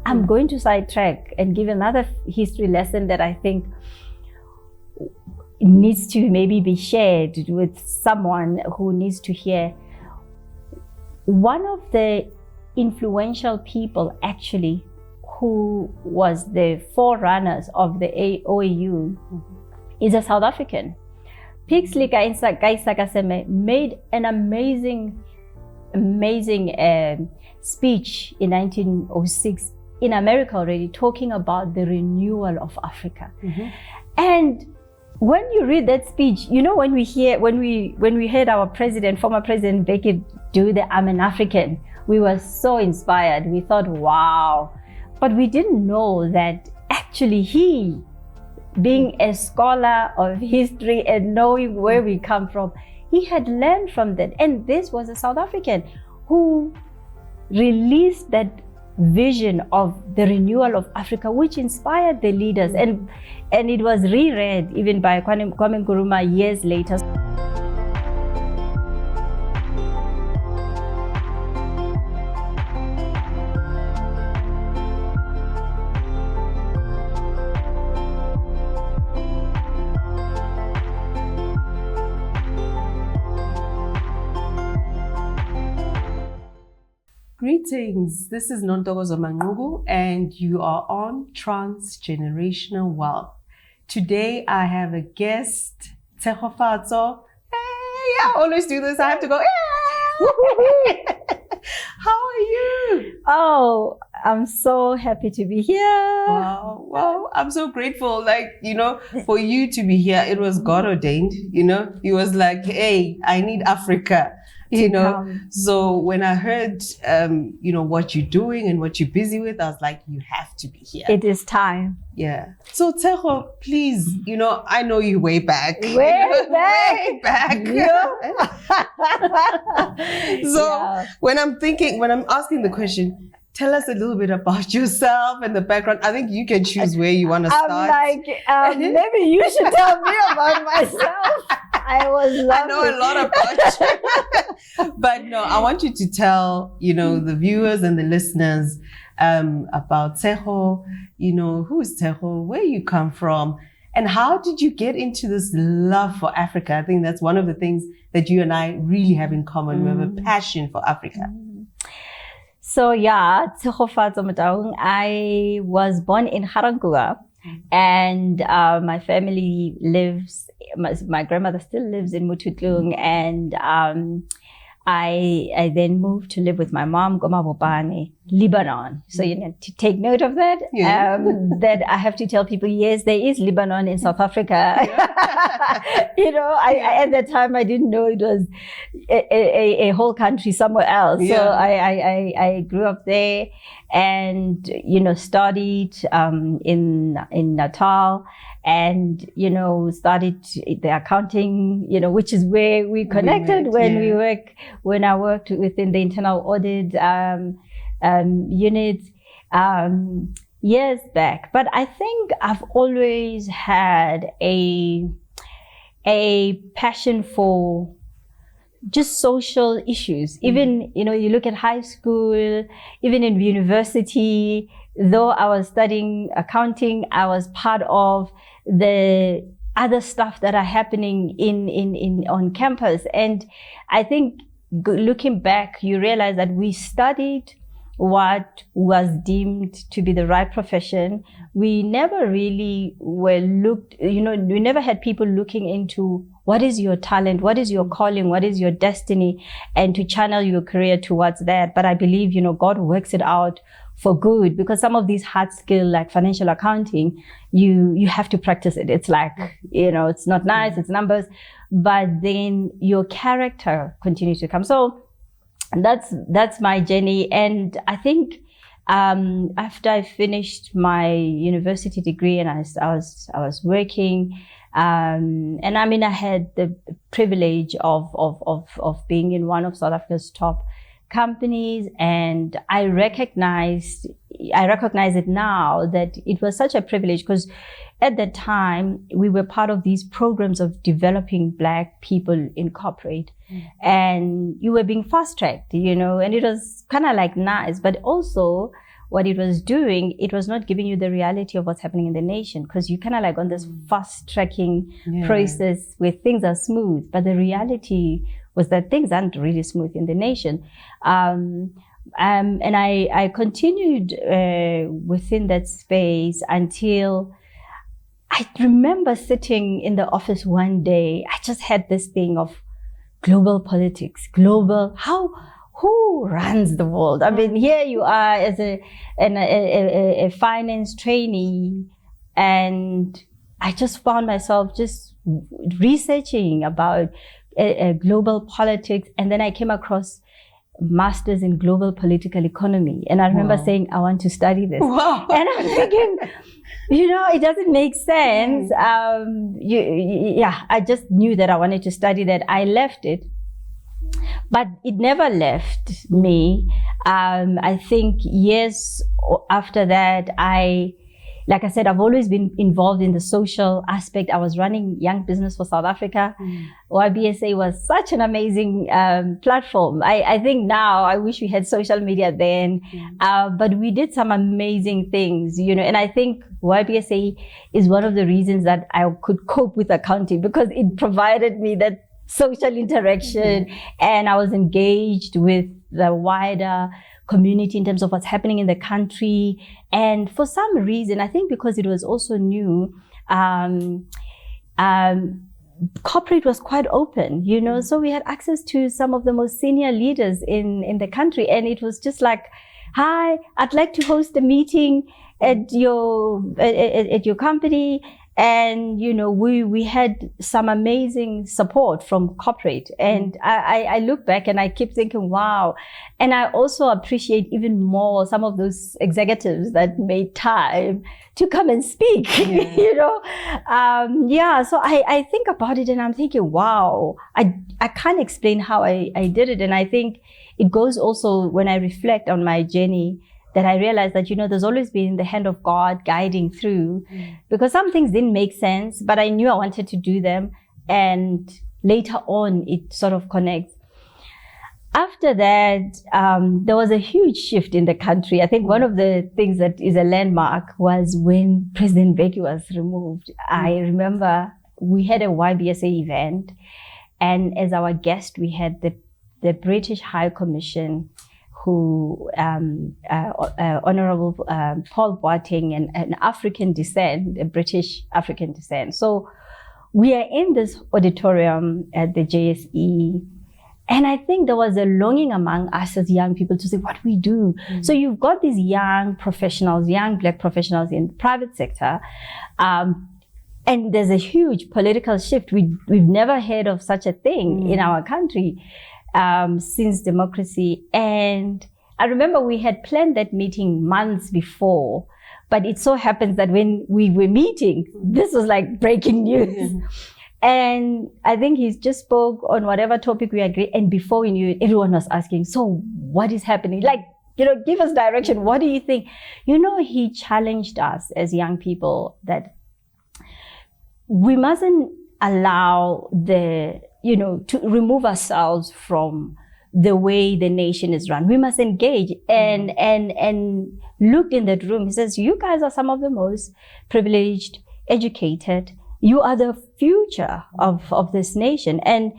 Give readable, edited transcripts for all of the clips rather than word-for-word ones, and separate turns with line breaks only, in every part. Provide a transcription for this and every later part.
I'm going to sidetrack and give another history lesson that I think needs to maybe be shared with someone who needs to hear. One of the influential people actually who was the forerunners of the OAU is a South African. Pixley Kaisakaseme made an amazing speech in 1906 in America already, talking about the renewal of Africa. And when you read that speech, you know, when we heard our former president Becky do the I'm an African, we were so inspired. We thought, wow. But we didn't know that actually he, being a scholar of history and knowing where we come from, he had learned from that. And this was a South African who released that vision of the renewal of Africa, which inspired the leaders. And it was reread even by Kwame Nkrumah years later.
Greetings, this is Nontokozo Manqubu and you are on Transgenerational Wealth. Today I have a guest, Tshego Motaung. Hey, I always do this, I have to go, hey. How are you?
Oh, I'm so happy to be here.
Wow, well, I'm so grateful, for you to be here. It was God ordained, He was like, hey, I need Africa. So when I heard, what you're doing and what you're busy with, I was like, you have to be here.
It is time.
Yeah. So Tshego, please, I know you way back.
Way back.
So when I'm asking the question, tell us a little bit about yourself and the background. I think you can choose where you want to start.
I'm like, maybe you should tell me about myself. I know
a lot about you. But no, I want you to tell, the viewers and the listeners about Tshego, who is Tshego, where you come from, and how did you get into this love for Africa? I think that's one of the things that you and I really have in common. We have a passion for Africa.
So yeah, Tshego Motaung. I was born in Garankuwa, and my family lives. My grandmother still lives in Muthutlung, and I then moved to live with my mom, Gomabopane, Lebanon. So you need to take note of that. Yeah. That I have to tell people, yes, there is Lebanon in South Africa. I at that time I didn't know it was a whole country somewhere else. Yeah. So I grew up there and studied in Natal. And, started the accounting, which is where we connected when I worked within the internal audit unit years back. But I think I've always had a passion for just social issues. Even, you look at high school, even in university, though I was studying accounting, I was part of the other stuff that are happening on campus. And I think looking back, you realize that we studied what was deemed to be the right profession. We never really we never had people looking into what is your talent, what is your calling, what is your destiny, and to channel your career towards that. But I believe, God works it out for good, because some of these hard skill like financial accounting, you have to practice it. It's like, it's not nice, it's numbers, but then your character continues to come. So that's my journey. And I think after I finished my university degree and I was working, and I had the privilege of being in one of South Africa's top companies, and I recognize it now that it was such a privilege, because at that time we were part of these programs of developing Black people in corporate, and you were being fast-tracked, and it was kind of like nice. But also what it was doing, it was not giving you the reality of what's happening in the nation, because you kind of like on this fast tracking process where things are smooth, but the reality was that things aren't really smooth in the nation. And I continued within that space until I remember sitting in the office one day. I just had this thing of global politics, who runs the world? I mean, here you are as a finance trainee, and I just found myself just researching about global politics, and then I came across masters in global political economy, and I remember saying, I want to study this.
Wow.
And I'm thinking, it doesn't make sense. I just knew that I wanted to study that. I left it, but it never left me. I think years after that, like I said, I've always been involved in the social aspect. I was running Young Business for South Africa. YBSA was such an amazing platform. I think now, I wish we had social media then, but we did some amazing things, and I think YBSA is one of the reasons that I could cope with accounting, because it provided me that social interaction, and I was engaged with the wider community in terms of what's happening in the country. And for some reason, I think because it was also new, corporate was quite open, so we had access to some of the most senior leaders in the country. And it was just like, hi, I'd like to host a meeting at your company. And, we had some amazing support from corporate. And I look back and I keep thinking, wow. And I also appreciate even more some of those executives that made time to come and speak, So I think about it and I'm thinking, wow, I can't explain how I did it. And I think it goes also when I reflect on my journey, that I realized that, there's always been the hand of God guiding through, because some things didn't make sense, but I knew I wanted to do them. And later on, it sort of connects. After that, there was a huge shift in the country. I think one of the things that is a landmark was when President Mbeki was removed. I remember we had a YBSA event, and as our guest, we had the British High Commission, who Honorable Paul Boateng, an African descent, a British African descent. So we are in this auditorium at the JSE, and I think there was a longing among us as young people to say, what we do. So you've got these young professionals, young Black professionals in the private sector, and there's a huge political shift. We've never heard of such a thing in our country. Since democracy. And I remember we had planned that meeting months before, but it so happens that when we were meeting, this was like breaking news. And I think he just spoke on whatever topic we agreed. And before we knew it, everyone was asking, so what is happening? Like, give us direction. What do you think? He challenged us as young people that we mustn't allow to remove ourselves from the way the nation is run. We must engage and look in that room. He says, you guys are some of the most privileged, educated. You are the future of this nation. And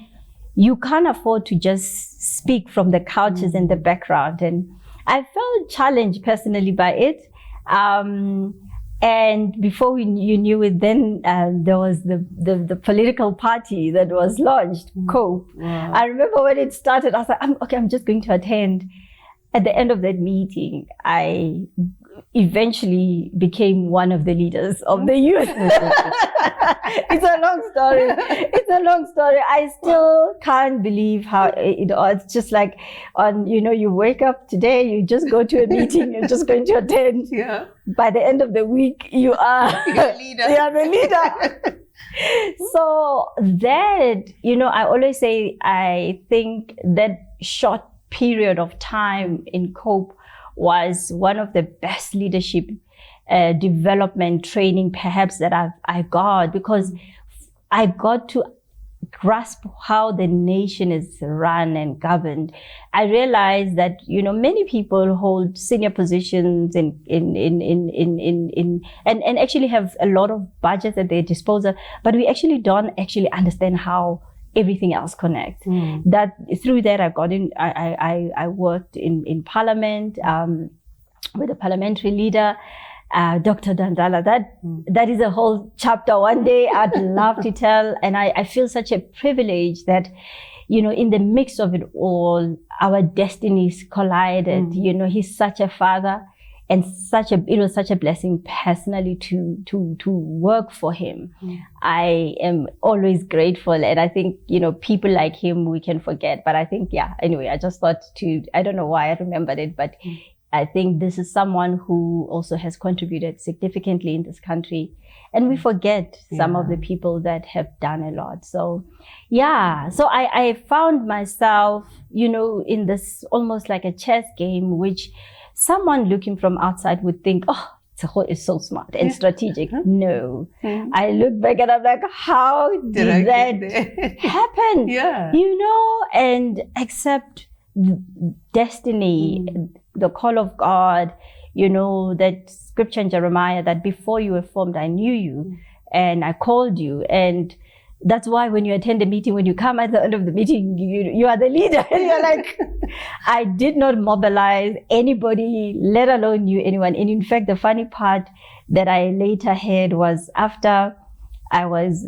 you can't afford to just speak from the couches in the background. And I felt challenged personally by it. And before you knew it, then there was the political party that was launched, COPE. Wow. I remember when it started, I was like, I'm just going to attend. At the end of that meeting, I eventually became one of the leaders of the youth. It's a long story. I still can't believe how it's just like you wake up today, you just go to a meeting, you're just going to attend. Yeah. By the end of the week, you are the leader. You are the leader. So that, I always say, I think that short period of time in COPE was one of the best leadership development training perhaps that I got, because I got to grasp how the nation is run and governed, I realized that, many people hold senior positions and actually have a lot of budgets at their disposal, but we actually don't actually understand how everything else connects. That through that I got in, I worked in Parliament with a parliamentary leader, Dr. Dandala. That is a whole chapter one day I'd love to tell. And I feel such a privilege that, in the mix of it all, our destinies collided. He's such a father, and it was such a blessing personally to work for him. I am always grateful. And I think, people like him we can forget. But I think, anyway, I just thought I don't know why I remembered it, but I think this is someone who also has contributed significantly in this country. And we forget some of the people that have done a lot. So, so I found myself, in this almost like a chess game, which someone looking from outside would think, oh, Tshego is so smart and strategic. No. I look back and I'm like, how did that happen? And accept destiny, the call of God, that scripture in Jeremiah, that before you were formed, I knew you and I called you. And that's why when you attend a meeting, when you come at the end of the meeting, you are the leader. And you're like, I did not mobilize anybody, let alone knew anyone. And in fact, the funny part that I later heard was after I was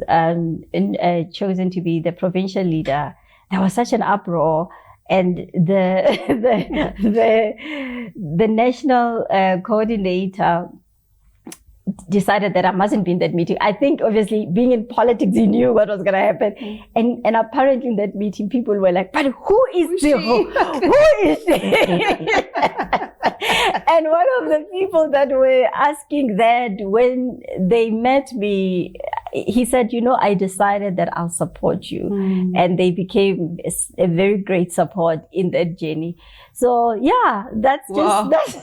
chosen to be the provincial leader, there was such an uproar. And the national coordinator decided that I mustn't be in that meeting. I think obviously being in politics, he knew what was going to happen. And apparently in that meeting, people were like, but who is Tshego? Who is she? And one of the people that were asking that, when they met me, he said, I decided that I'll support you. And they became a very great support in that journey. So that's that's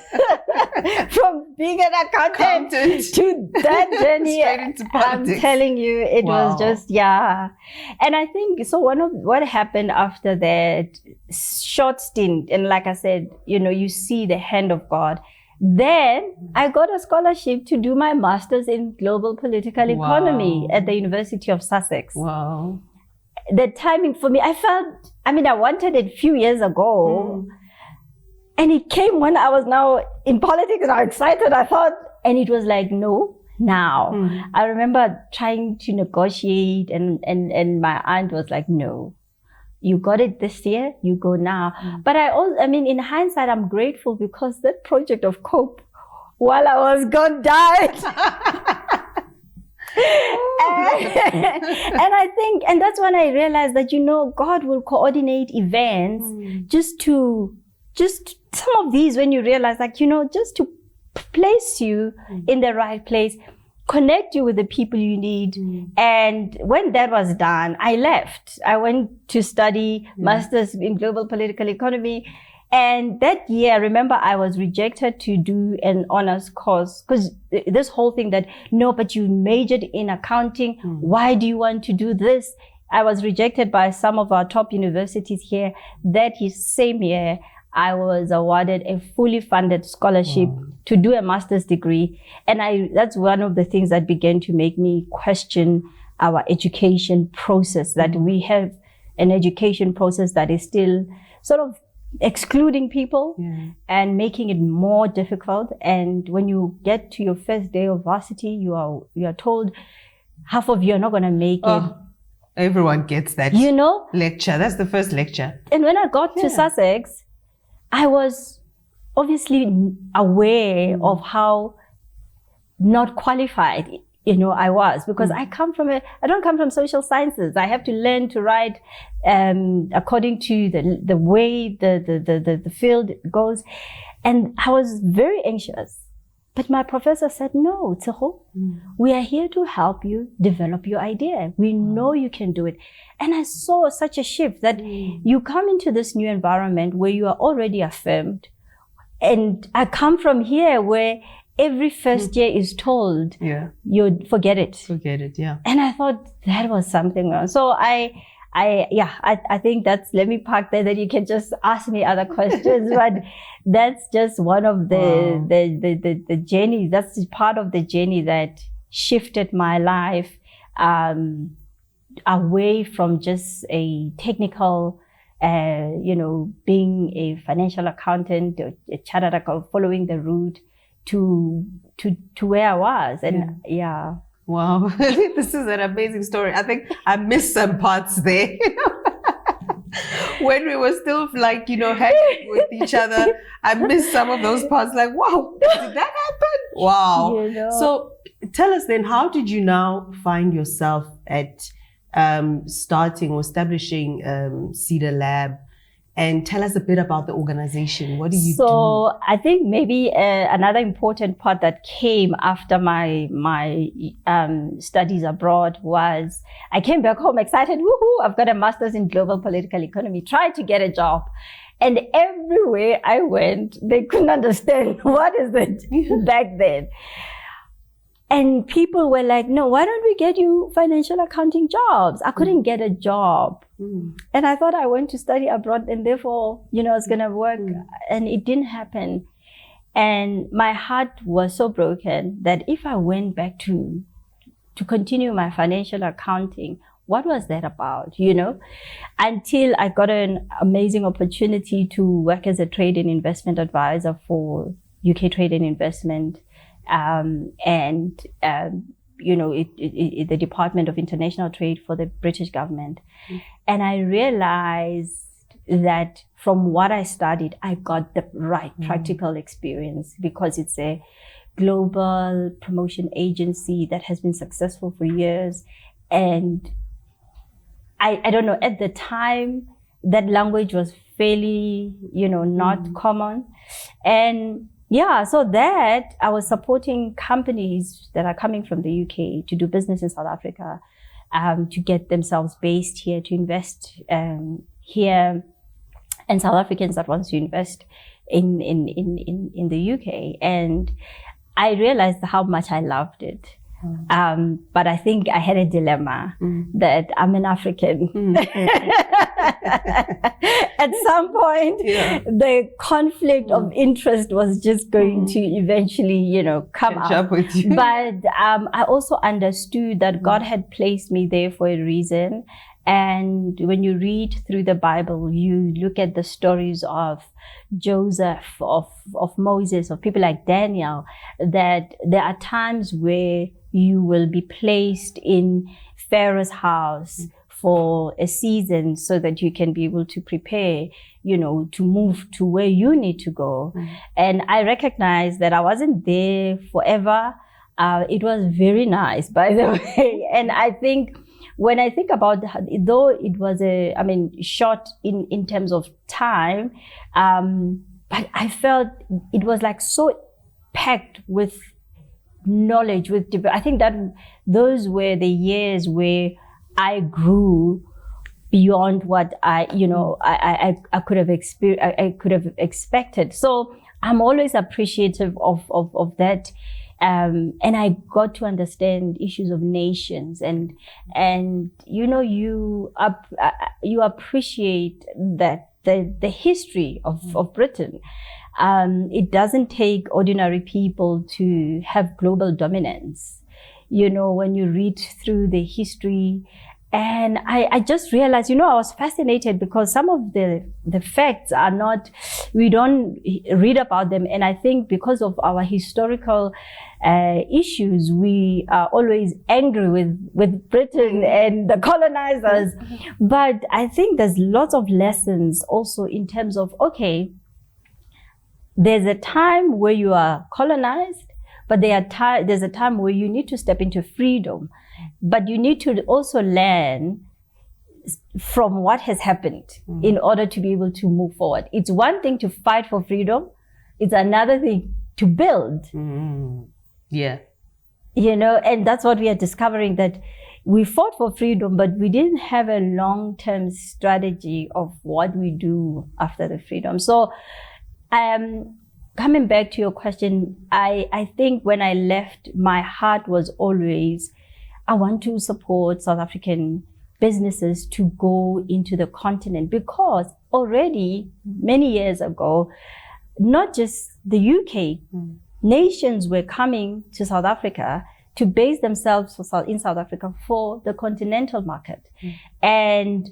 from being an accountant to that journey. I'm telling you, it was just, And I think, so what happened after that short stint, and like I said, you see the hand of God. Then I got a scholarship to do my master's in global political economy at the University of Sussex.
Wow.
The timing for me, I wanted it a few years ago. And it came when I was now in politics and I was excited. I thought, and it was like, no, now. I remember trying to negotiate and my aunt was like, no, you got it this year, you go now. But in hindsight, I'm grateful because that project of COPE, while I was gone, died. And I think, and that's when I realized that, God will coordinate events just some of these, when you realize, like, just to place you in the right place, connect you with the people you need. And when that was done, I left. I went to study master's in global political economy. And that year, I remember I was rejected to do an honors course, because this whole thing that, no, but you majored in accounting. Why do you want to do this? I was rejected by some of our top universities here. That same year, I was awarded a fully funded scholarship to do a master's degree. And that's one of the things that began to make me question our education process, that we have an education process that is still sort of excluding people and making it more difficult. And when you get to your first day of varsity, you are told half of you are not going to make it.
Everyone gets that lecture. That's the first lecture.
And when I got to Sussex, I was obviously aware of how not qualified, I was, because I don't come from social sciences. I have to learn to write according to the way the field goes. And I was very anxious. But my professor said, no, Tshego, we are here to help you develop your idea. We know you can do it. And I saw such a shift that you come into this new environment where you are already affirmed. And I come from here where every first year is told, you forget it.
Forget it, yeah.
And I thought that was something wrong. So I think let me park there, that you can just ask me other questions. But that's just one of the journey. That's part of the journey that shifted my life away from just a technical, being a financial accountant or a chartered accountant, following the route to where I was. And
Wow. This is an amazing story. I think I missed some parts there. When we were still hanging with each other, I missed some of those parts. Like, wow, did that happen? Wow. So tell us then, how did you now find yourself at starting or establishing Cedarleb? And tell us a bit about the organization. What do you do?
So I think maybe another important part that came after my studies abroad was I came back home excited. Woohoo! I've got a master's in global political economy. Tried to get a job. And everywhere I went, they couldn't understand what is it back then. And people were like, no, why don't we get you financial accounting jobs? I couldn't get a job. And I thought I went to study abroad and therefore, it's going to work. And it didn't happen. And my heart was so broken that if I went back to continue my financial accounting, what was that about, Until I got an amazing opportunity to work as a trade and investment advisor for UK Trade and Investment. The Department of International Trade for the British government. And I realized that from what I studied, I got the right practical experience, because it's a global promotion agency that has been successful for years. And I don't know, at the time, that language was fairly, not common. And so that I was supporting companies that are coming from the UK to do business in South Africa, to get themselves based here, to invest here, and South Africans that want to invest in the UK. And I realized how much I loved it. But I think I had a dilemma that I'm an African. At some point, the conflict of interest was just going to eventually, come up with you. But I also understood that God had placed me there for a reason. And when you read through the Bible, you look at the stories of Joseph, of Moses, of people like Daniel, that there are times where you will be placed in Pharaoh's house for a season so that you can be able to prepare, to move to where you need to go. And I recognized that I wasn't there forever. It was very nice, by the way. And I think when I think about, though it was short in terms of time, but I felt it was like so packed with knowledge, I think that those were the years where I grew beyond what I could have expected. So I'm always appreciative of that. And I got to understand issues of nations, and you appreciate that the history of Britain. It doesn't take ordinary people to have global dominance. When you read through the history, and I just realized, I was fascinated because some of the facts are not, we don't read about them. And I think because of our historical issues, we are always angry with Britain and the colonizers. But I think there's lots of lessons also in terms of, okay, there's a time where you are colonized, but there's a time where you need to step into freedom. But you need to also learn from what has happened in order to be able to move forward. It's one thing to fight for freedom. It's another thing to build.
Yeah.
And that's what we are discovering, that we fought for freedom, but we didn't have a long-term strategy of what we do after the freedom. So coming back to your question, I think when I left, my heart was always, I want to support South African businesses to go into the continent, because already many years ago, not just the UK, nations were coming to South Africa to base themselves in South Africa for the continental market. And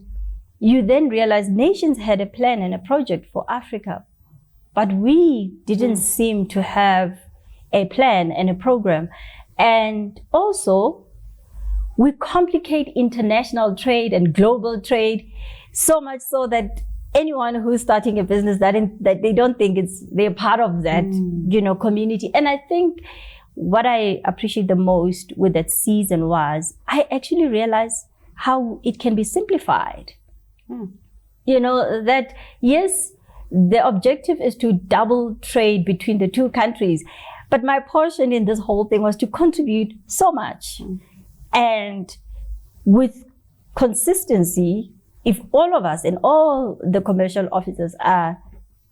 you then realize nations had a plan and a project for Africa, but we didn't seem to have a plan and a program. And also, we complicate international trade and global trade so much so that anyone who's starting a business that they don't think they're part of that, community. And I think what I appreciate the most with that season was I actually realized how it can be simplified. That yes, the objective is to double trade between the two countries, but my portion in this whole thing was to contribute so much. And with consistency, if all of us and all the commercial officers are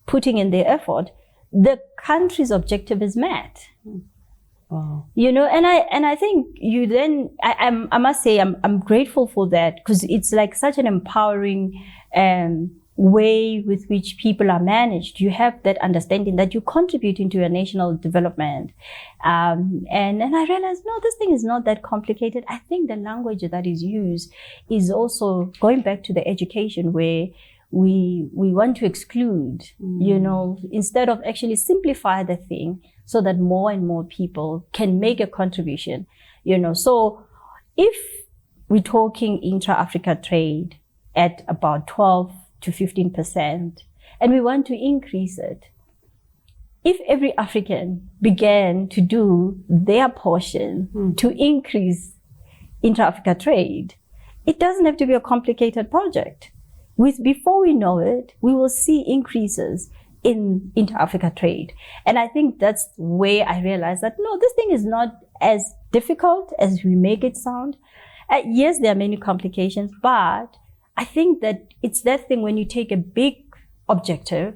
putting in their effort, the country's objective is met.
Wow.
And I think you then, I must say, I'm grateful for that, because it's like such an empowering way with which people are managed. You have that understanding that you're contributing to your national development. And I realized, no, this thing is not that complicated. I think the language that is used is also going back to the education where we want to exclude, instead of actually simplify the thing so that more and more people can make a contribution, So if we're talking Intra Africa Trade at about 12 to 15%, and we want to increase it, if every African began to do their portion to increase intra-Africa trade, it doesn't have to be a complicated project. Before we know it, we will see increases in intra-Africa trade. And I think that's where I realized that, no, this thing is not as difficult as we make it sound. Yes, there are many complications, but I think that it's that thing when you take a big objective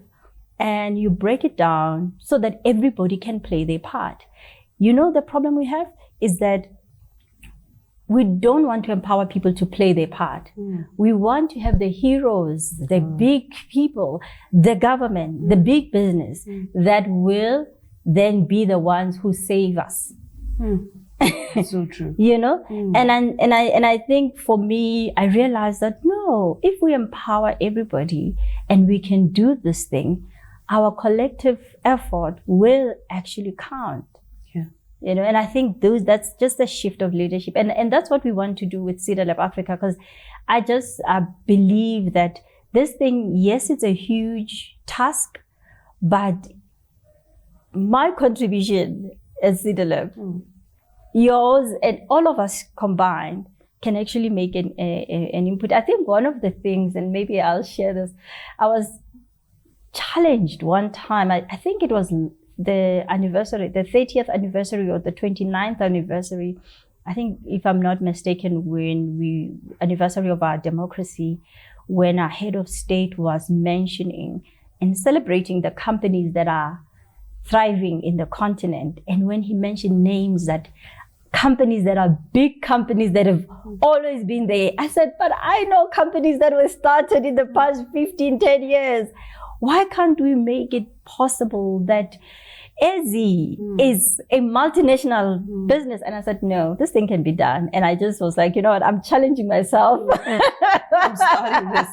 and you break it down so that everybody can play their part. The problem we have is that we don't want to empower people to play their part. We want to have the heroes, the big people, the government, the big business that will then be the ones who save us.
So true.
And I think for me, I realized that no, if we empower everybody and we can do this thing, our collective effort will actually count. And I think that's just a shift of leadership. And that's what we want to do with Cedarleb Africa, because I just believe that this thing, yes, it's a huge task, but my contribution as Cedarleb, yours and all of us combined can actually make an input. I think one of the things, and maybe I'll share this, I was challenged one time. I think it was the anniversary, the 30th anniversary or the 29th anniversary. I think, if I'm not mistaken, anniversary of our democracy, when our head of state was mentioning and celebrating the companies that are thriving in the continent. And when he mentioned names, that companies that are big companies that have always been there, I said, but I know companies that were started in the past 15, 10 years. Why can't we make it possible that Ezi is a multinational business? And I said, no, this thing can be done. And I just was like, you know what, I'm challenging myself.
I'm starting this.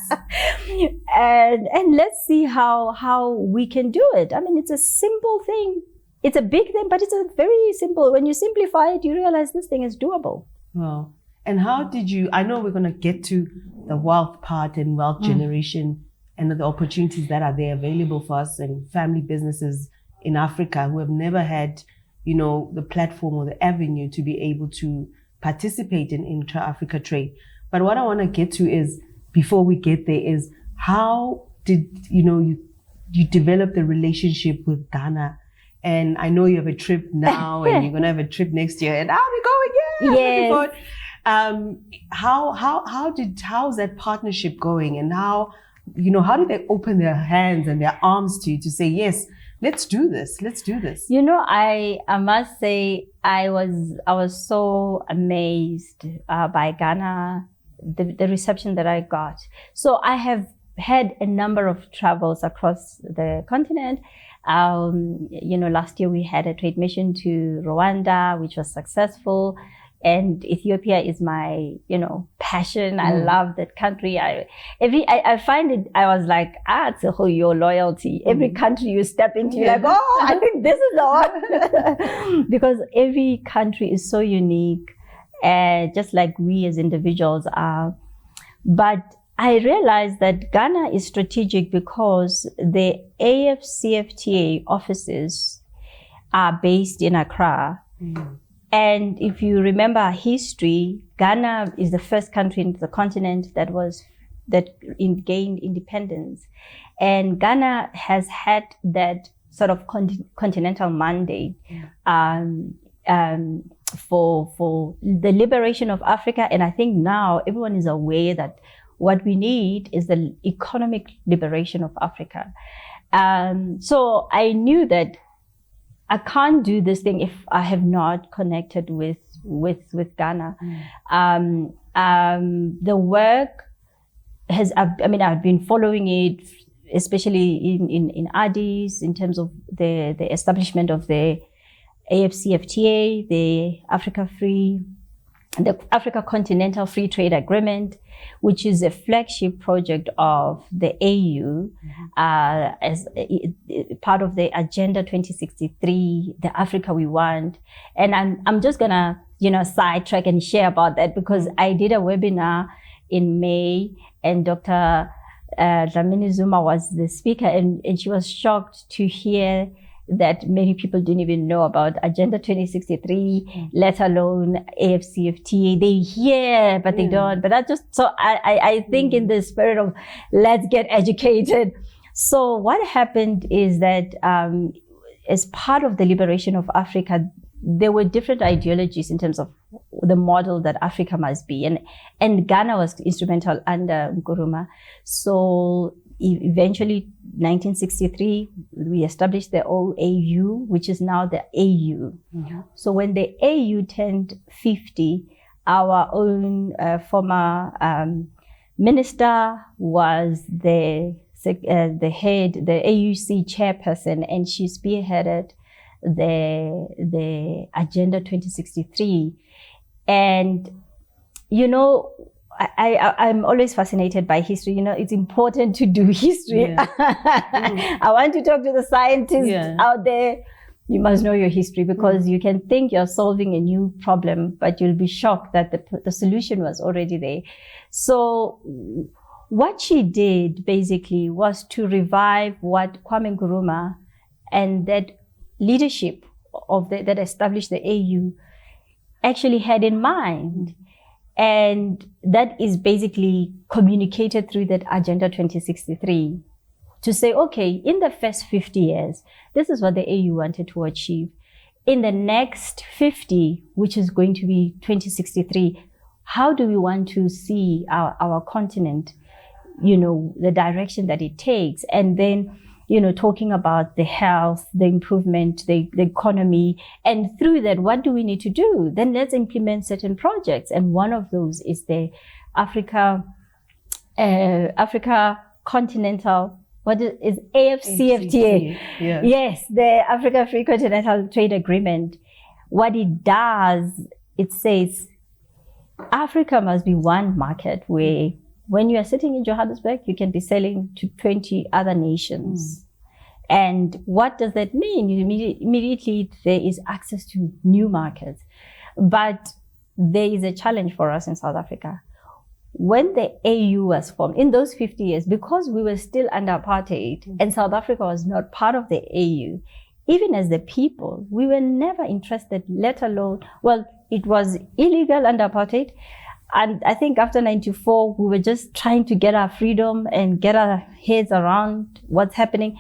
And let's see how we can do it. I mean, it's a simple thing. It's a big thing, but it's a very simple. When you simplify it, you realize this thing is doable.
Wow. And how did you, I know we're going to get to the wealth part and wealth generation and the opportunities that are there available for us and family businesses in Africa who have never had, the platform or the avenue to be able to participate in intra-Africa trade. But what I want to get to is, before we get there, is how did, you develop the relationship with Ghana? And I know you have a trip now and you're going to have a trip next year, and I'll be going,
yes.
How's that partnership going, and how did they open their hands and their arms to you to say, yes, let's do this.
You know, I must say I was so amazed by Ghana, the reception that I got. So I have had a number of travels across the continent. You know, last year we had a trade mission to Rwanda, which was successful. And Ethiopia is my, you know, passion. I love that country. I find it, I was like, it's a whole your loyalty. Every country you step into, you're like, oh, I think this is the one. Because every country is so unique, just like we as individuals are. But I realized that Ghana is strategic because the AFCFTA offices are based in Accra. And if you remember our history, Ghana is the first country in the continent that gained independence. And Ghana has had that sort of continental mandate for the liberation of Africa. And I think now everyone is aware that what we need is the economic liberation of Africa. So I knew that I can't do this thing if I have not connected with Ghana. The work I've been following it, especially in Addis, in terms of the establishment of the AFCFTA, the Africa Continental Free Trade Agreement, which is a flagship project of the AU, as part of the Agenda 2063, the Africa we want. And I'm just gonna, sidetrack and share about that because I did a webinar in May and Dr. Dlamini Zuma was the speaker and she was shocked to hear that many people didn't even know about Agenda 2063, let alone AFCFTA. They hear, but they don't. But I think in the spirit of let's get educated. So what happened is that as part of the liberation of Africa, there were different ideologies in terms of the model that Africa must be. And Ghana was instrumental under Nkrumah. So eventually, 1963, we established the OAU, which is now the AU. So when the AU turned 50, our own former minister was the head, the AUC chairperson, and she spearheaded the Agenda 2063. And, I'm always fascinated by history. It's important to do history. I want to talk to the scientists out there. You must know your history because you can think you're solving a new problem, but you'll be shocked that the solution was already there. So what she did basically was to revive what Kwame Nkrumah and that leadership that established the AU actually had in mind. And that is basically communicated through that Agenda 2063 to say, okay, in the first 50 years, this is what the AU wanted to achieve. In the next 50, which is going to be 2063, how do we want to see our continent, the direction that it takes? And then, talking about the health, the improvement, the economy. And through that, what do we need to do? Then let's implement certain projects. And one of those is the Africa Continental, what is AFCFTA? Yes, the Africa Free Continental Trade Agreement. What it does, it says Africa must be one market where when you are sitting in Johannesburg, you can be selling to 20 other nations. And what does that mean? Immediately there is access to new markets. But there is a challenge for us in South Africa. When the AU was formed, in those 50 years, because we were still under apartheid and South Africa was not part of the AU, even as the people, we were never interested, let alone, it was illegal under apartheid. And I think after 94, we were just trying to get our freedom and get our heads around what's happening.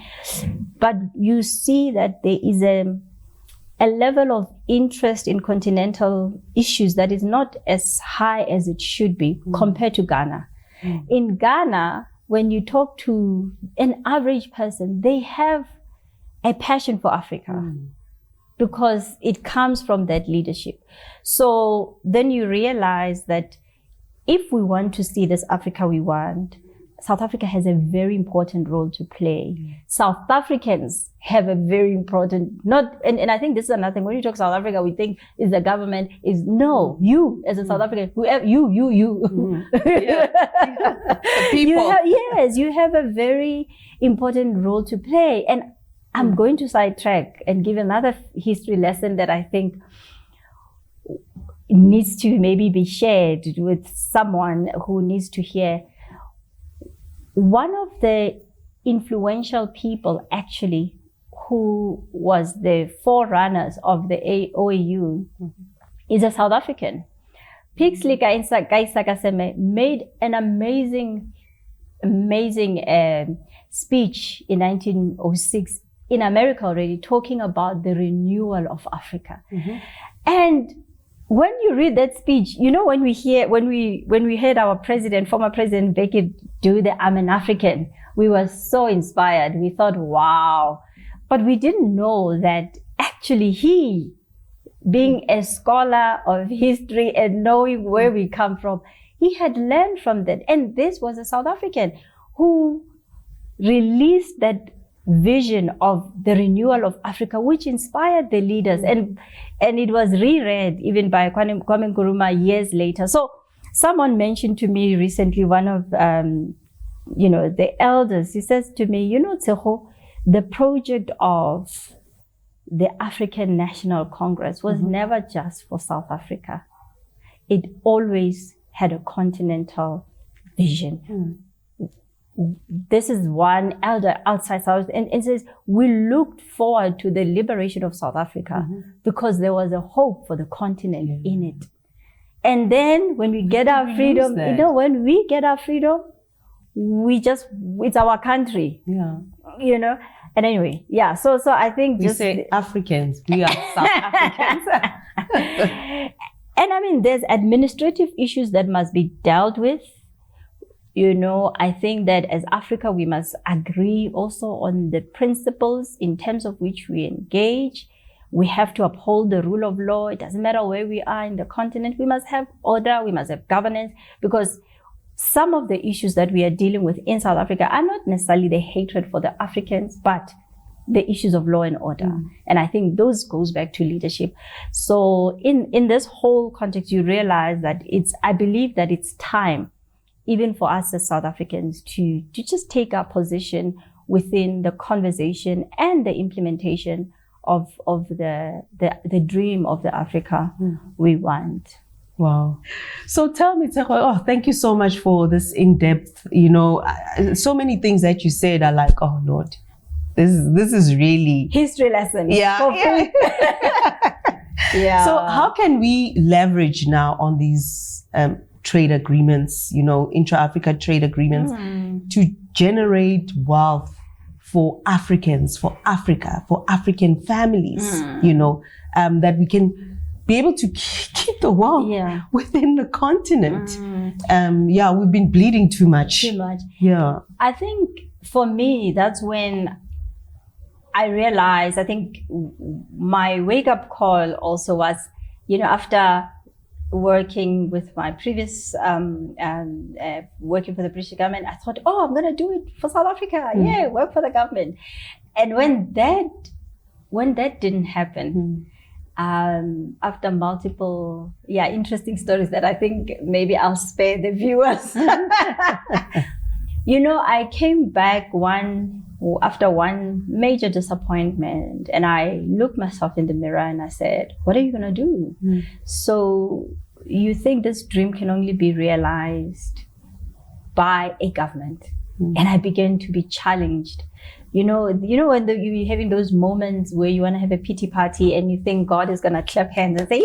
But you see that there is a level of interest in continental issues that is not as high as it should be compared to Ghana. In Ghana, when you talk to an average person, they have a passion for Africa because it comes from that leadership. So then you realize that if we want to see this Africa we want, South Africa has a very important role to play. South Africans have a very important, and I think this is another thing. When you talk South Africa, we think is the government. Is no, you as a South African, whoever you.
The people.
You have a very important role to play. And I'm going to sidetrack and give another history lesson that I think needs to maybe be shared with someone who needs to hear. One of the influential people actually who was the forerunners of the OAU is a South African. Pixley Kaisakaseme made an amazing speech in 1906 in America already, talking about the renewal of Africa. And when you read that speech, you know, when we heard our former president Becky do the I'm an African, we were so inspired. We thought, wow. But we didn't know that actually he, being a scholar of history and knowing where we come from, he had learned from that. And this was a South African who released that vision of the renewal of Africa, which inspired the leaders. And it was reread even by Kwame Nkrumah years later. So someone mentioned to me recently, one of, the elders, he says to me, Tshego, the project of the African National Congress was never just for South Africa. It always had a continental vision. This is one elder outside South, and says, we looked forward to the liberation of South Africa because there was a hope for the continent in it. And then when we get our freedom, when we get our freedom, it's our country. And anyway, so I think
we say Africans, we are South Africans.
And I mean, there's administrative issues that must be dealt with. I think that as Africa, we must agree also on the principles in terms of which we engage. We have to uphold the rule of law. It doesn't matter where we are in the continent. We must have order. We must have governance, because some of the issues that we are dealing with in South Africa are not necessarily the hatred for the Africans, but the issues of law and order. And I think those goes back to leadership. So in this whole context, you realize that I believe that it's time, even for us as South Africans, to just take our position within the conversation and the implementation of the dream of the Africa we want.
Wow. So tell me, Tshego, thank you so much for this in-depth, so many things that you said are like, oh Lord, this is really
history lesson.
Yeah. So how can we leverage now on these trade agreements, Intra Africa Trade agreements to generate wealth for Africans, for Africa, for African families, that we can be able to keep the wealth within the continent. We've been bleeding too much. Yeah.
I think for me, that's when I realized, I think my wake-up call also was, after working with my previous, working for the British government, I thought, I'm going to do it for South Africa. Work for the government. And when that didn't happen, after multiple, interesting stories that I think maybe I'll spare the viewers. I came back after one major disappointment, and I looked myself in the mirror and I said, what are you going to do? So you think this dream can only be realized by a government? And I began to be challenged. When you're having those moments where you want to have a pity party and you think God is going to clap hands and say,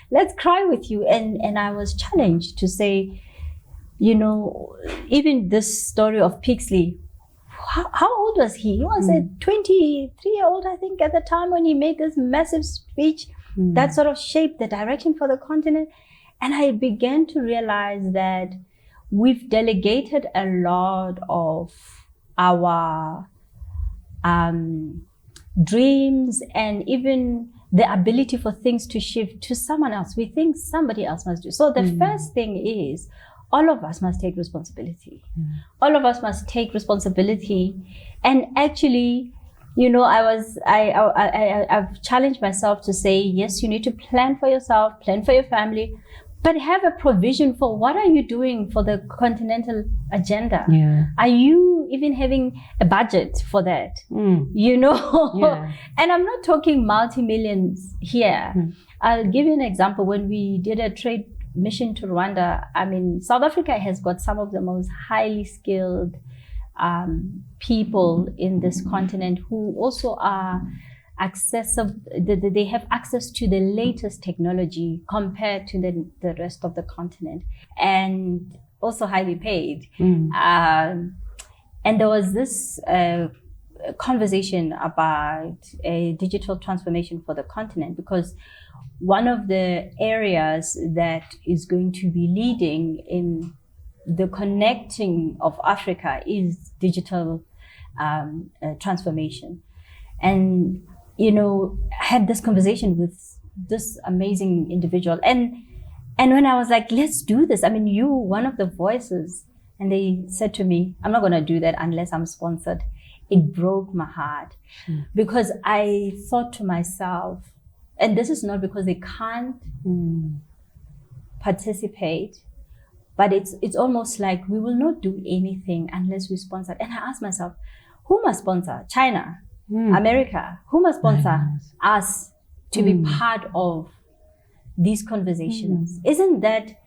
let's cry with you. And I was challenged to say, even this story of Pixley, how old was he? He was a 23-year-old, I think, at the time when he made this massive speech that sort of shaped the direction for the continent. And I began to realize that we've delegated a lot of our dreams and even the ability for things to shift to someone else. We think somebody else must do. So the first thing is all of us must take responsibility. All of us must take responsibility. And actually, you know, I've challenged myself to say, yes, you need to plan for yourself, plan for your family, but have a provision for what are you doing for the continental agenda?
Yeah.
Are you even having a budget for that? You know?
Yeah.
And I'm not talking multi-millions here. I'll give you an example. When we did a trade mission to Rwanda, I mean, South Africa has got some of the most highly skilled people in this continent who also are accessible. They have access to the latest technology compared to the rest of the continent, and also highly paid. And there was this conversation about a digital transformation for the continent, because one of the areas that is going to be leading in the connecting of Africa is digital transformation. And, you know, I had this conversation with this amazing individual. And when I was like, let's do this, I mean, you, one of the voices, and they said to me, I'm not going to do that unless I'm sponsored. It broke my heart because I thought to myself, and this is not because they can't participate, but it's almost like we will not do anything unless we sponsor. And I asked myself, who must sponsor? China, America, who must sponsor us to be part of these conversations? Isn't that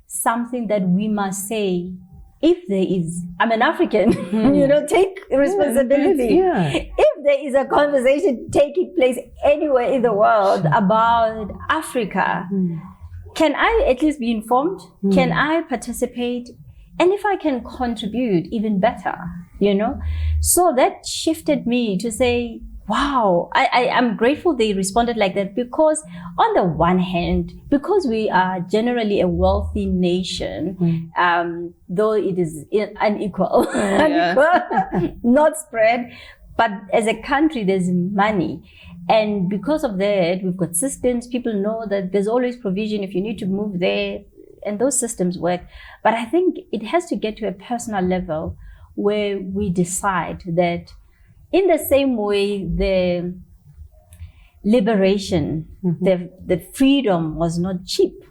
something that we must say? If there is, I'm an African, you know, take responsibility. If there is a conversation taking place anywhere in the world about Africa, can I at least be informed? Can I participate? And if I can contribute, even better, you know? So that shifted me to say, wow, I'm grateful they responded like that, because on the one hand, because we are generally a wealthy nation, though it is unequal, not spread, but as a country, there's money. And because of that, we've got systems. People know that there's always provision if you need to move there, and those systems work. But I think it has to get to a personal level where we decide that in the same way, the liberation, the freedom was not cheap.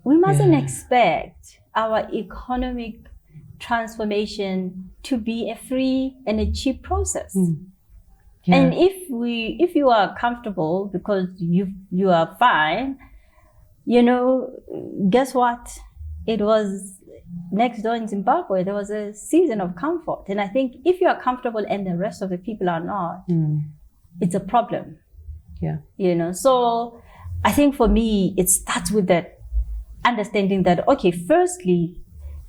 We mustn't expect our economic transformation to be a free and a cheap process. And if you are comfortable because you are fine, you know, guess what? It was next door in Zimbabwe, there was a season of comfort. And I think if you are comfortable and the rest of the people are not, it's a problem. You know, so I think for me, it starts with that understanding that, okay, firstly,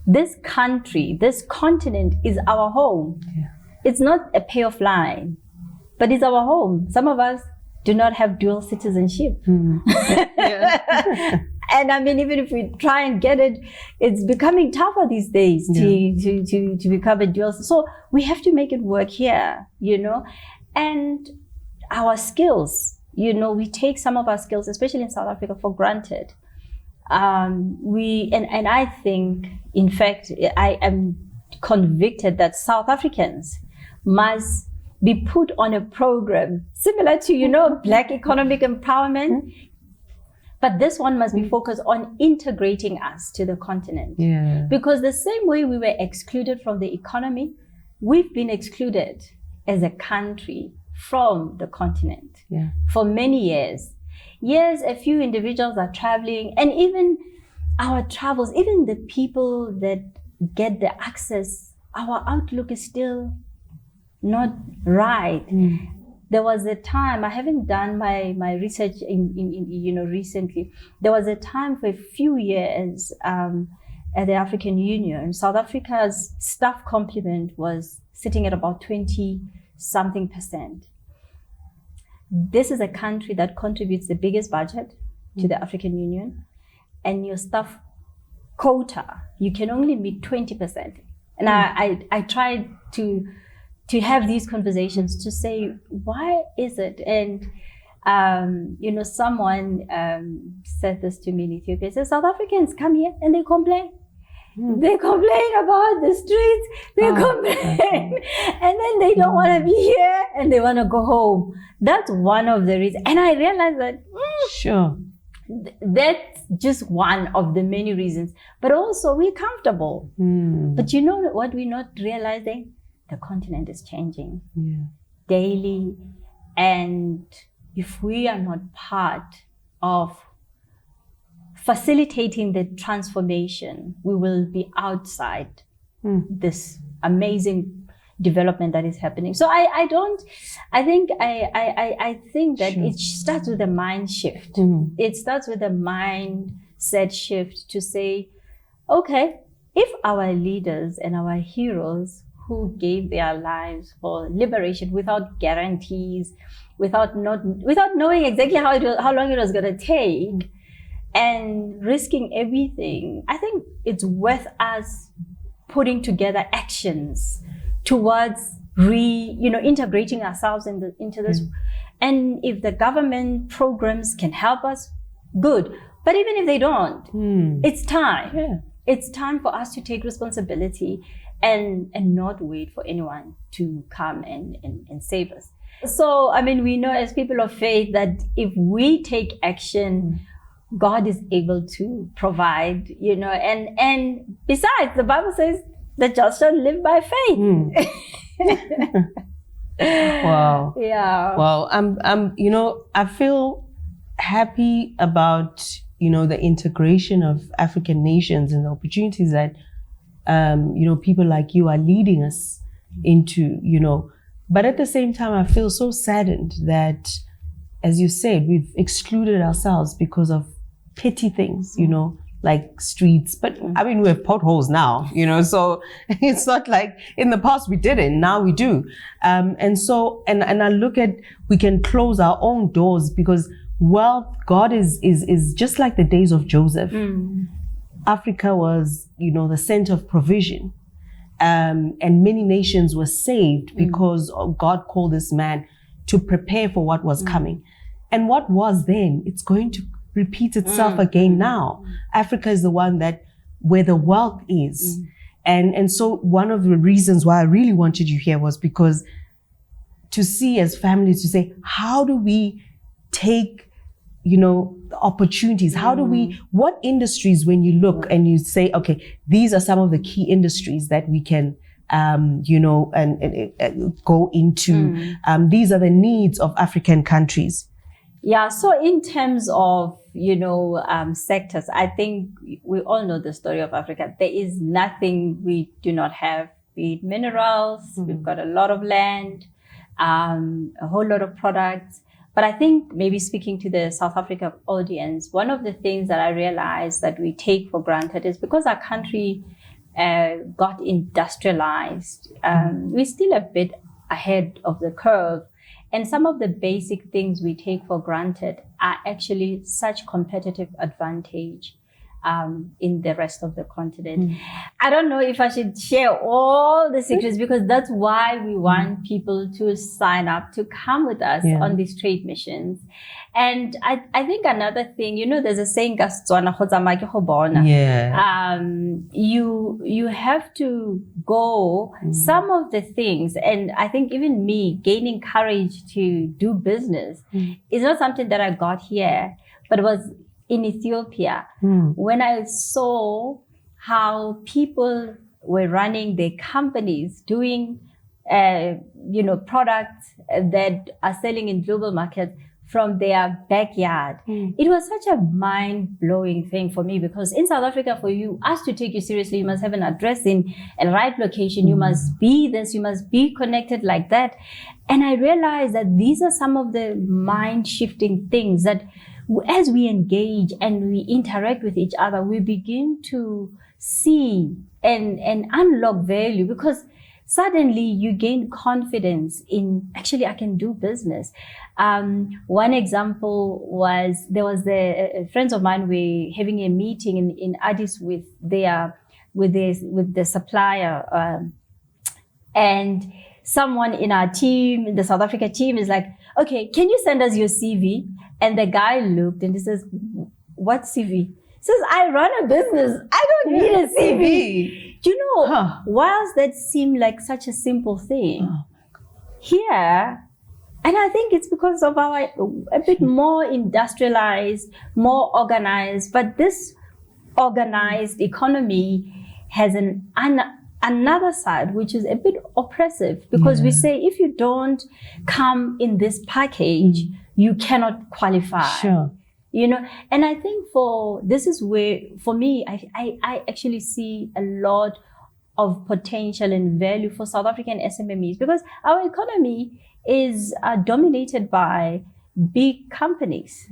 this country, this continent is our home. It's not a payoff line, but it's our home. Some of us do not have dual citizenship. And I mean, even if we try and get it, it's becoming tougher these days to become a dual. So we have to make it work here, you know. And our skills, you know, we take some of our skills, especially in South Africa, for granted. And I think, in fact, I am convicted that South Africans must be put on a program similar to, you know, Black economic empowerment. But this one must be focused on integrating us to the continent. Because the same way we were excluded from the economy, we've been excluded as a country from the continent for many years. Yes, a few individuals are traveling, and even our travels, even the people that get the access, our outlook is still not right. There was a time, I haven't done my research in you know, recently. There was a time for a few years at the African Union, South Africa's staff complement was sitting at about 20-something%. This is a country that contributes the biggest budget to the African Union, and your staff quota, you can only meet 20%. And I tried to to have these conversations, to say, why is it? And someone said this to me in Ethiopia. Says South Africans come here and they complain. They complain about the streets. They complain, and then they don't want to be here and they want to go home. That's one of the reasons. And I realized that
sure,
that's just one of the many reasons. But also we're comfortable. But you know what we're not realizing? The continent is changing daily, and if we are not part of facilitating the transformation, we will be outside this amazing development that is happening. So I think that it starts with a mind shift. It starts with a mindset shift to say, okay, if our leaders and our heroes who gave their lives for liberation without guarantees, without knowing exactly how long it was going to take, and risking everything, I think it's worth us putting together actions towards integrating ourselves into this. And if the government programs can help us, good. But even if they don't, it's time. Yeah. It's time for us to take responsibility and not wait for anyone to come and save us. So, I mean, we know as people of faith that if we take action, God is able to provide, and besides, the Bible says the just shall live by faith.
Wow.
Yeah.
Wow. I feel happy about, the integration of African nations and the opportunities that, people like you are leading us into, but at the same time, I feel so saddened that, as you said, we've excluded ourselves because of petty things, like streets. But I mean, we have potholes now, so it's not like in the past we didn't, now we do. And I look at, we can close our own doors because wealth, God is just like the days of Joseph. Africa was, the center of provision. And many nations were saved because God called this man to prepare for what was coming. And what was then, it's going to repeat itself again now. Africa is the one where the wealth is. And so one of the reasons why I really wanted you here was because to see as families, to say, how do we take, the opportunities? How do what industries, when you look and you say, okay, these are some of the key industries that we can, go into. These are the needs of African countries.
Yeah, so in terms of, sectors, I think we all know the story of Africa. There is nothing we do not have, be it minerals, we've got a lot of land, a whole lot of products. But I think maybe speaking to the South Africa audience, one of the things that I realized that we take for granted is because our country got industrialized, we're still a bit ahead of the curve. And some of the basic things we take for granted are actually such competitive advantage in the rest of the continent. I don't know if I should share all the secrets because that's why we want people to sign up to come with us on these trade missions. And I think another thing, there's a saying, you have to go some of the things. And I think even me gaining courage to do business is not something that I got here, but it was in Ethiopia, when I saw how people were running their companies, doing, products that are selling in global markets from their backyard. It was such a mind-blowing thing for me because in South Africa, for us to take you seriously, you must have an address in a right location. You must be this, you must be connected like that. And I realized that these are some of the mind-shifting things that as we engage and we interact with each other, we begin to see and unlock value because suddenly you gain confidence in, actually, I can do business. One example was, there was friends of mine were having a meeting in Addis with the supplier. And someone in our team, the South Africa team, is like, okay, can you send us your CV? And the guy looked and he says, what CV? He says, I run a business. I don't need a CV. You know, whilst that seemed like such a simple thing, here, and I think it's because of our a bit more industrialized, more organized, but this organized economy has another side, which is a bit oppressive, because we say, if you don't come in this package, you cannot qualify.
Sure.
You know, and I think this is where, for me, I actually see a lot of potential and value for South African SMMEs, because our economy is dominated by big companies.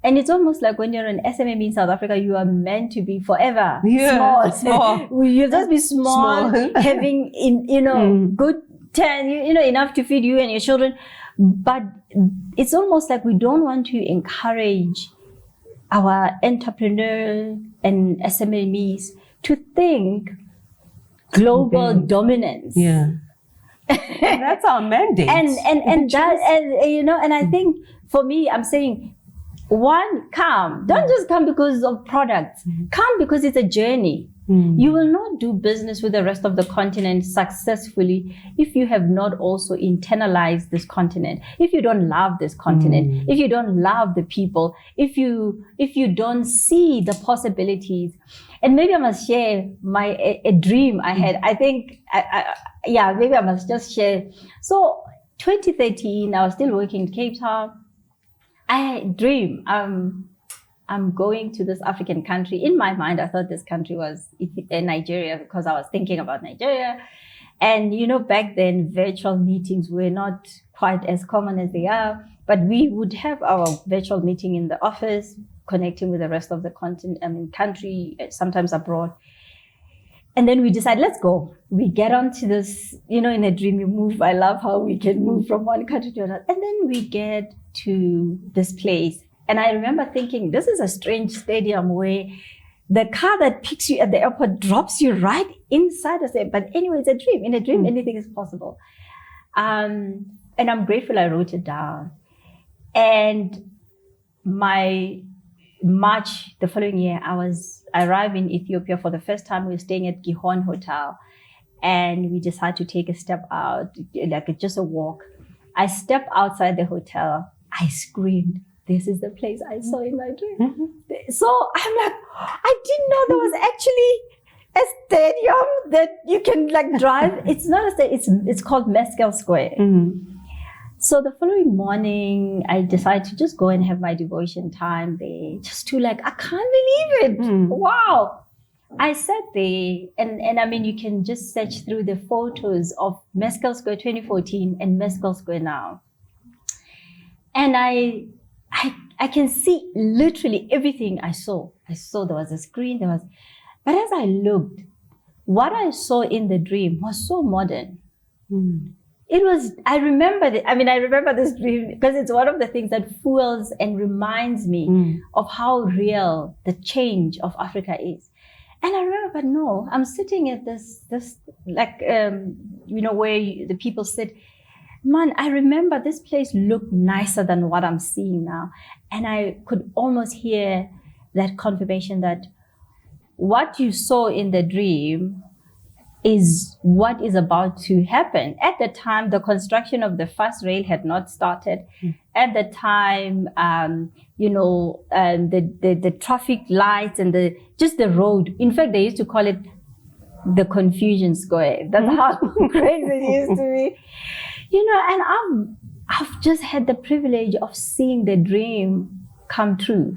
And it's almost like when you're an SMME in South Africa, you are meant to be forever small. You'll just be small. Having, good 10, enough to feed you and your children. But it's almost like we don't want to encourage our entrepreneurs and SMMEs to think global dominance.
Yeah. And that's our mandate.
And I think for me, I'm saying, one, come. Don't just come because of products. Come because it's a journey. You will not do business with the rest of the continent successfully if you have not also internalized this continent. If you don't love this continent, if you don't love the people, if you don't see the possibilities. And maybe I must share a dream I had. I think, maybe I must just share. So 2013, I was still working in Cape Town. I dream. I'm going to this African country. In my mind, I thought this country was Nigeria, because I was thinking about Nigeria. And, back then, virtual meetings were not quite as common as they are. But we would have our virtual meeting in the office, connecting with the rest of the country, sometimes abroad. And then we decide, let's go. We get onto this, in a dream you move. I love how we can move from one country to another. And then we get to this place. And I remember thinking, this is a strange stadium where the car that picks you at the airport drops you right inside the stadium. But anyway, it's a dream. In a dream, anything is possible. And I'm grateful I wrote it down. And my March, the following year, I arrived in Ethiopia for the first time. We were staying at Gihon Hotel. And we decided to take a step out, like just a walk. I stepped outside the hotel. I screamed. This is the place I saw in my dream. So I'm like, I didn't know there was actually a stadium that you can drive. It's not a stadium, it's called Meskel Square. So the following morning, I decided to just go and have my devotion time there, just to I can't believe it. Wow. I sat there and I mean, you can just search through the photos of Meskel Square 2014 and Meskel Square now. And I can see literally everything I saw. I saw there was a screen, but as I looked, what I saw in the dream was so modern. I remember this dream because it's one of the things that fuels and reminds me of how real the change of Africa is. And I remember, but no, I'm sitting at this where the people sit. Man, I remember this place looked nicer than what I'm seeing now. And I could almost hear that confirmation that what you saw in the dream is what is about to happen. At the time, the construction of the first rail had not started. At the time, the traffic lights and just the road. In fact, they used to call it the confusion square. That's how crazy it used to be. And I've just had the privilege of seeing the dream come true.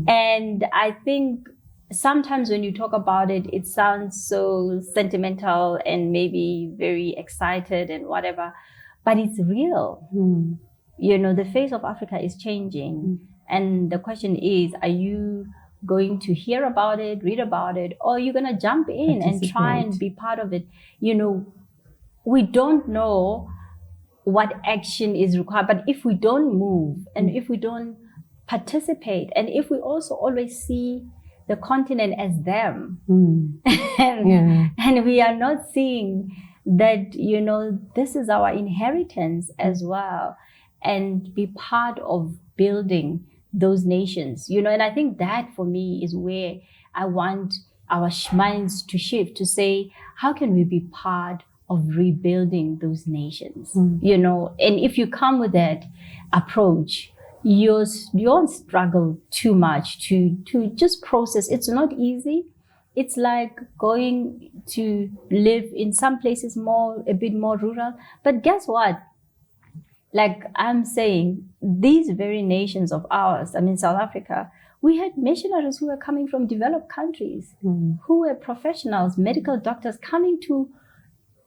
And I think sometimes when you talk about it, it sounds so sentimental and maybe very excited and whatever, but it's real. The face of Africa is changing. And the question is, are you going to hear about it, read about it, or are you going to jump in and try and be part of it? We don't know what action is required, but if we don't move and if we don't participate, and if we also always see the continent as them, and we are not seeing that, this is our inheritance as well, and be part of building those nations, and I think that for me is where I want our minds to shift, to say, how can we be part of rebuilding those nations? And if you come with that approach, you won't struggle too much to just process. It's not easy. It's like going to live in some places a bit more rural. But guess what? Like I'm saying, these very nations of ours, South Africa, we had missionaries who were coming from developed countries, who were professionals, medical doctors coming to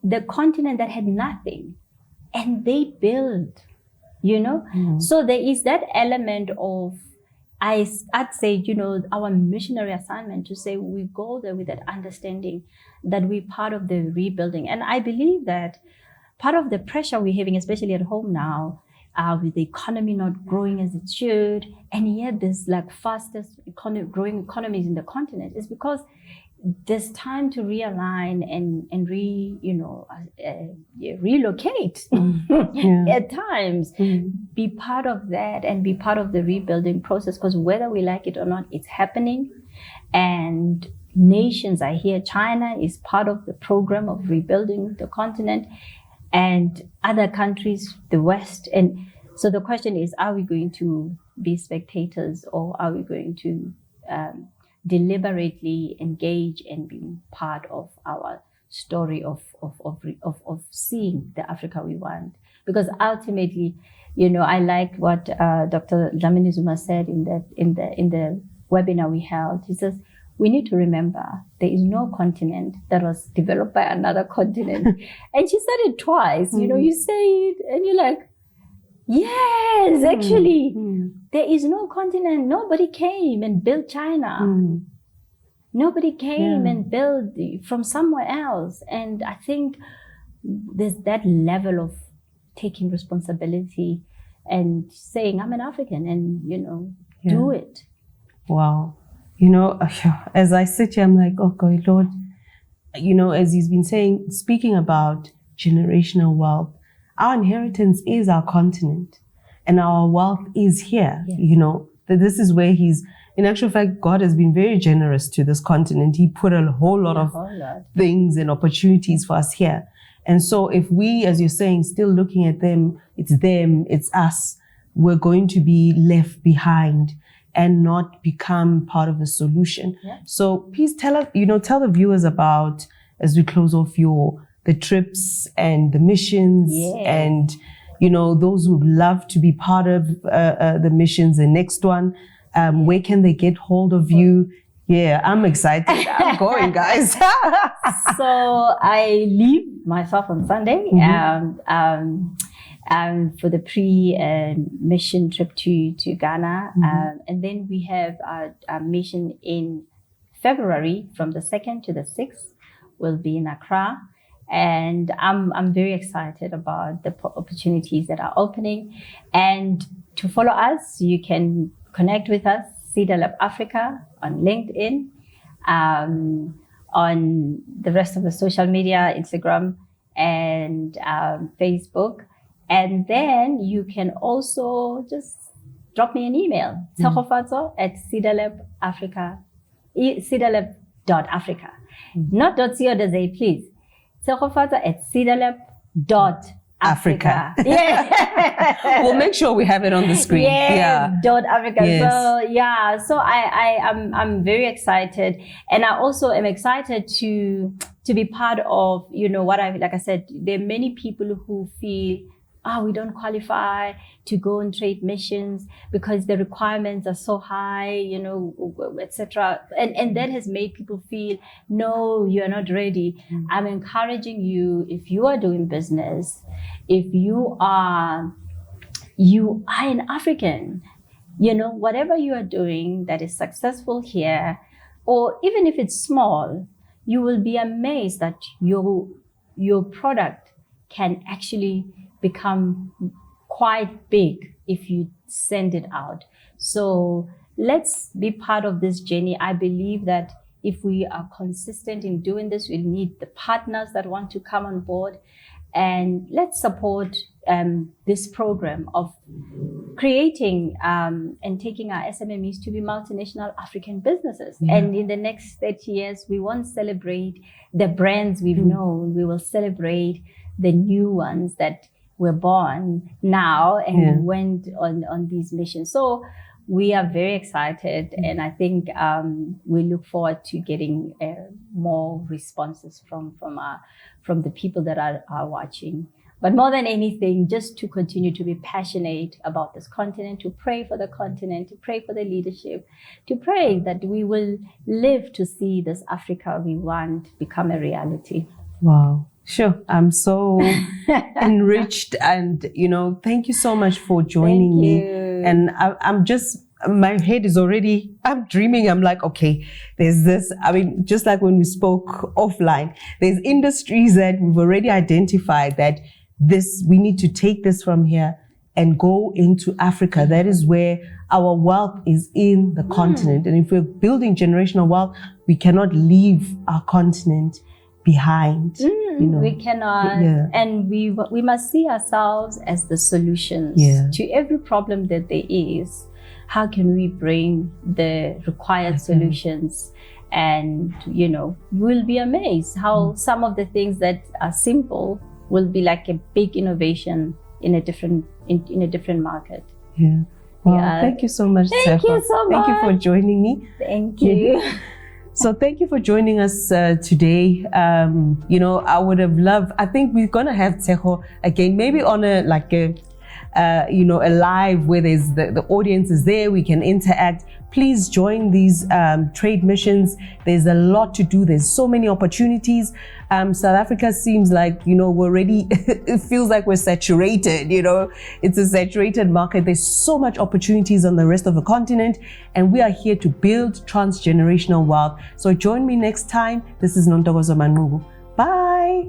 the continent that had nothing. And they built, So there is that element of, I'd say, our missionary assignment to say we go there with that understanding that we're part of the rebuilding. And I believe that part of the pressure we're having, especially at home now, with the economy not growing as it should, and yet there's like fastest growing economies in the continent, is because there's time to realign and relocate at times. Be part of that and be part of the rebuilding process, because whether we like it or not, it's happening. And nations are here. China is part of the program of rebuilding the continent, and other countries, the West. And so the question is, are we going to be spectators, or are we going to deliberately engage and be part of our story of seeing the Africa we want? Because ultimately, I like what Dr. Dlamini Zuma said in the webinar we held. He says, we need to remember there is no continent that was developed by another continent. And she said it twice. You say it and you're like, yes, actually, there is no continent. Nobody came and built China. Nobody came and built from somewhere else. And I think there's that level of taking responsibility and saying, I'm an African, and, do it.
Wow. As I sit here, I'm like, oh God, Lord, as he's been saying, speaking about generational wealth, our inheritance is our continent and our wealth is here. That this is where in actual fact, God has been very generous to this continent. He put a whole lot of things and opportunities for us here. And so if we, as you're saying, still looking at them, it's us, we're going to be left behind and not become part of the solution. So please tell us, tell the viewers about, as we close off, the trips and the missions, and those who love to be part of the missions. The next one, where can they get hold of you? Yeah, I'm excited. I'm going, guys.
So I leave myself on Sunday. For the pre-mission trip to Ghana. And then we have a mission in February from the 2nd to the 6th. We'll be in Accra. And I'm very excited about the opportunities that are opening. And to follow us, you can connect with us, Cedarleb Africa on LinkedIn, on the rest of the social media, Instagram and Facebook. And then you can also just drop me an email, Tshego@Cedarleb.Africa, Cedarleb.Africa, not .co.za, please. Tshego@Cedarleb.Africa. Yeah.
We'll make sure we have it on the screen.
.Africa.
Yes.
So I'm very excited, and I also am excited to be part of, like I said, there are many people who feel, we don't qualify to go on trade missions because the requirements are so high, etc. And that has made people feel, no, you're not ready. I'm encouraging you, if you are doing business, if you are an African, whatever you are doing that is successful here, or even if it's small, you will be amazed that your product can actually become quite big if you send it out. So let's be part of this journey. I believe that if we are consistent in doing this, we'll need the partners that want to come on board. And let's support this program of creating and taking our SMMEs to be multinational African businesses.
Yeah.
And in the next 30 years, we won't celebrate the brands we've known. We will celebrate the new ones that were born now and went on these missions. So we are very excited, and I think we look forward to getting more responses from the people that are watching. But more than anything, just to continue to be passionate about this continent, to pray for the continent, to pray for the leadership, to pray that we will live to see this Africa we want become a reality.
Wow. Sure. I'm so enriched, and, thank you so much for joining me. And I'm just, my head is already, I'm dreaming. I'm like, okay, there's this, just like when we spoke offline, there's industries that we've already identified that we need to take this from here and go into Africa. That is where our wealth is, in the continent. And if we're building generational wealth, we cannot leave our continent behind.
We cannot, and we must see ourselves as the solutions to every problem that there is. How can we bring the required solutions? And we'll be amazed how some of the things that are simple will be like a big innovation in a different market.
Wow, thank you so much,
Thank you so much.
Thank you for joining me.
Thank you.
So thank you for joining us today. I would have loved, I think we're going to have Tshego again, maybe on a live where there's the audience is there, we can interact. Please join these trade missions. There's a lot to do. There's so many opportunities. South Africa seems like, we're already, it feels like we're saturated, it's a saturated market. There's so much opportunities on the rest of the continent, and we are here to build transgenerational wealth. So join me next time. This is Nontokozo Manmugu. Bye.